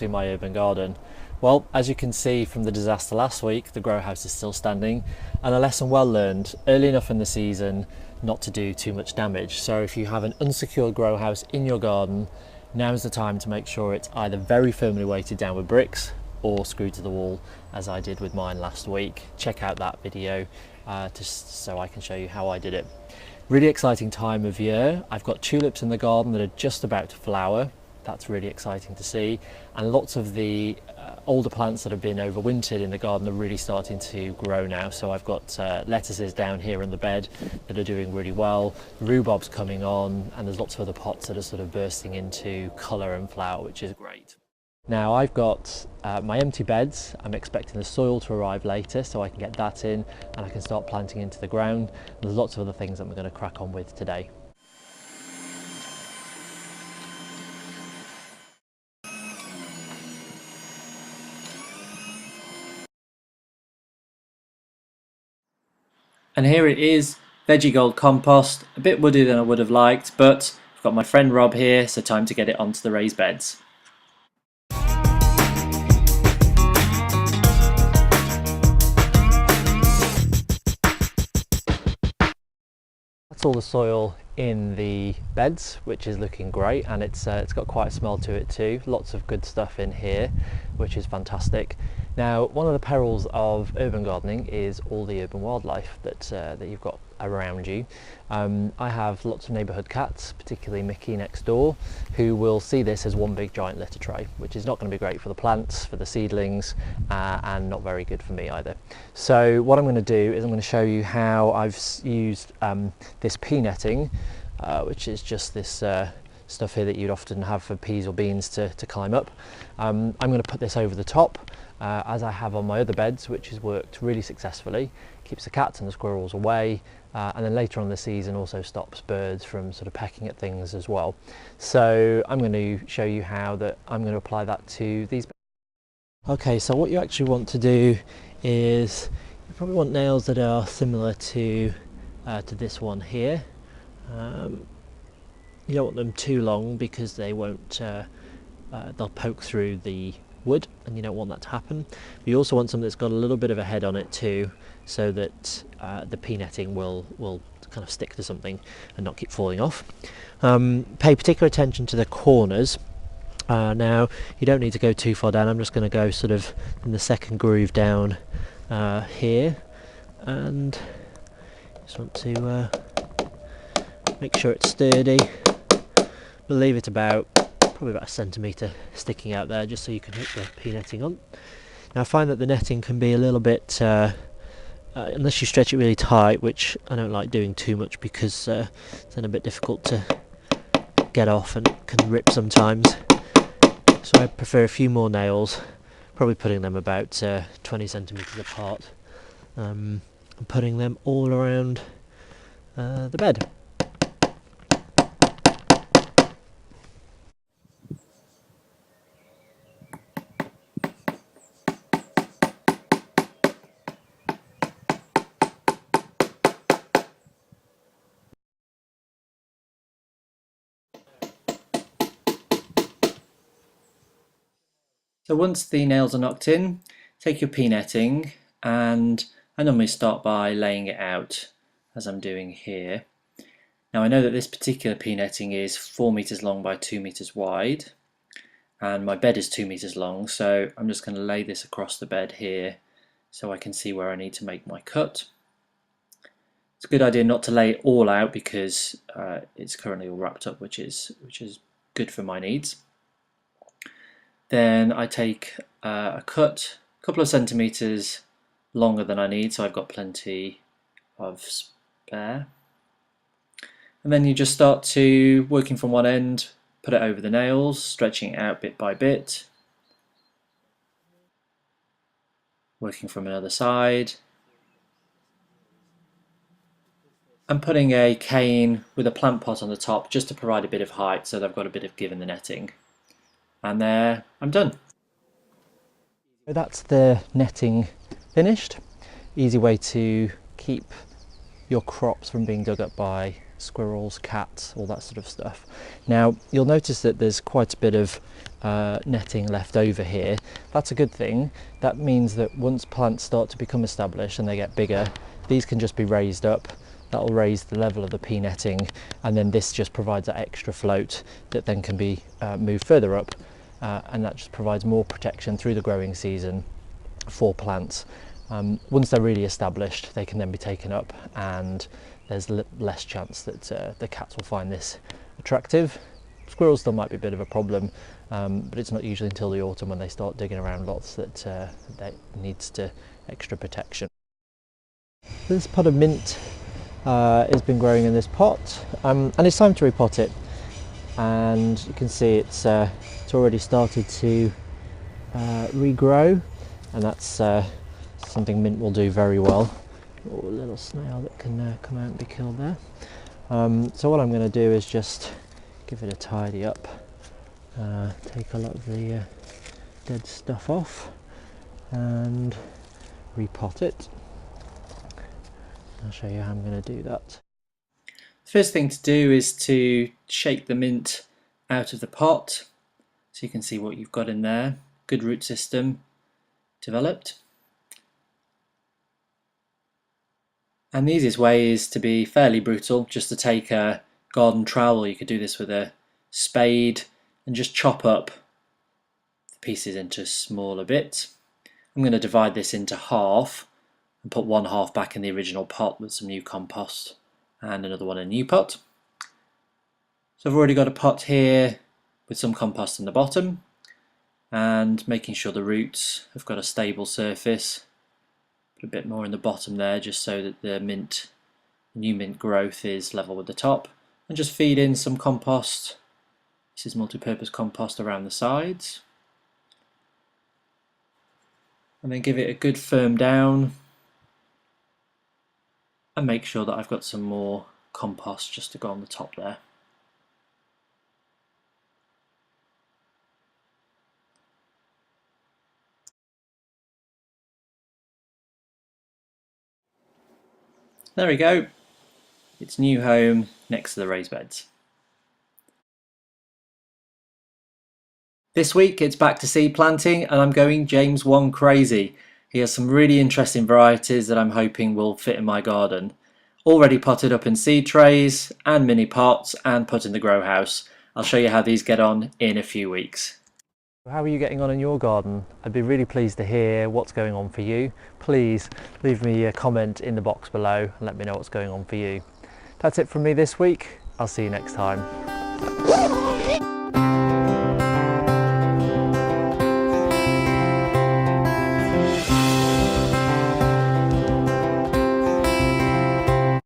to my urban garden? Well, as you can see from the disaster last week, the grow house is still standing, and a lesson well learned early enough in the season not to do too much damage. So if you have an unsecured grow house in your garden, now's the time to make sure it's either very firmly weighted down with bricks or screwed to the wall, as I did with mine last week. Check out that video just so I can show you how I did it. Really exciting time of year. I've got tulips in the garden that are just about to flower. That's really exciting to see, and lots of the older plants that have been overwintered in the garden are really starting to grow now. So I've got lettuces down here in the bed that are doing really well, rhubarb's coming on, and there's lots of other pots that are sort of bursting into colour and flower, which is great. Now I've got my empty beds. I'm expecting the soil to arrive later so I can get that in and I can start planting into the ground. There's lots of other things that I'm going to crack on with today. And here it is, veggie gold compost, a bit woodier than I would have liked, but I've got my friend Rob here, so time to get it onto the raised beds. That's all the soil in the beds, which is looking great, and it's got quite a smell to it too. Lots of good stuff in here, which is fantastic. Now, one of the perils of urban gardening is all the urban wildlife that you've got around you. I have lots of neighbourhood cats, particularly Mickey next door, who will see this as one big giant litter tray, which is not going to be great for the plants, for the seedlings, and not very good for me either. So what I'm going to do is I'm going to show you how I've used this pea netting, which is just this stuff here that you'd often have for peas or beans to climb up. I'm going to put this over the top, as I have on my other beds, which has worked really successfully. Keeps the cats and the squirrels away, and then later on in the season also stops birds from sort of pecking at things as well. So I'm going to show you how that I'm going to apply that to these beds. Okay, so what you actually want to do is you probably want nails that are similar to this one here. You don't want them too long because they won't they'll poke through the wood, and you don't want that to happen. But you also want something that's got a little bit of a head on it too, so that the pea netting will kind of stick to something and not keep falling off. Pay particular attention to the corners. Now you don't need to go too far down. I'm just going to go sort of in the second groove down here, and just want to make sure it's sturdy. We'll leave it probably about a centimetre sticking out there, just so you can hook the pea netting on. Now I find that the netting can be a little bit, unless you stretch it really tight, which I don't like doing too much because it's then a bit difficult to get off and can rip sometimes. So I prefer a few more nails, probably putting them about 20 centimetres apart, and putting them all around the bed. So once the nails are knocked in, take your pea netting, and I normally start by laying it out as I'm doing here. Now I know that this particular pea netting is 4 meters long by 2 meters wide, and my bed is 2 meters long, so I'm just going to lay this across the bed here so I can see where I need to make my cut. It's a good idea not to lay it all out because it's currently all wrapped up, which is good for my needs. Then I take a cut a couple of centimetres longer than I need, so I've got plenty of spare. And then you just start to working from one end, put it over the nails, stretching it out bit by bit, working from another side, and putting a cane with a plant pot on the top just to provide a bit of height so that I've got a bit of give in the netting. And there, I'm done. So that's the netting finished. Easy way to keep your crops from being dug up by squirrels, cats, all that sort of stuff. Now you'll notice that there's quite a bit of netting left over here. That's a good thing. That means that once plants start to become established and they get bigger, these can just be raised up. That'll raise the level of the pea netting, and then this just provides that extra float that then can be moved further up, and that just provides more protection through the growing season for plants. Once they're really established, they can then be taken up, and there's less chance that the cats will find this attractive. Squirrels still might be a bit of a problem, but it's not usually until the autumn when they start digging around lots that that needs extra protection. This pot of mint has been growing in this pot, and it's time to repot it. And you can see it's already started to regrow, and that's something mint will do very well. Oh, a little snail that can come out and be killed there. So what I'm going to do is just give it a tidy up, take a lot of the dead stuff off and repot it. I'll show you how I'm going to do that. The first thing to do is to shake the mint out of the pot so you can see what you've got in there. Good root system developed. And the easiest way is to be fairly brutal, just to take a garden trowel. You could do this with a spade and just chop up the pieces into smaller bits. I'm going to divide this into half and put one half back in the original pot with some new compost and another one in a new pot. So I've already got a pot here with some compost in the bottom, and making sure the roots have got a stable surface. Put a bit more in the bottom there just so that the new mint growth is level with the top, and just feed in some compost. This is multi-purpose compost around the sides, and then give it a good firm down, and make sure that I've got some more compost just to go on the top there. There we go, its new home next to the raised beds. This week it's back to seed planting, and I'm going James Wong crazy. He has some really interesting varieties that I'm hoping will fit in my garden. Already potted up in seed trays and mini pots and put in the grow house. I'll show you how these get on in a few weeks. How are you getting on in your garden? I'd be really pleased to hear what's going on for you. Please leave me a comment in the box below and let me know what's going on for you. That's it from me this week. I'll see you next time.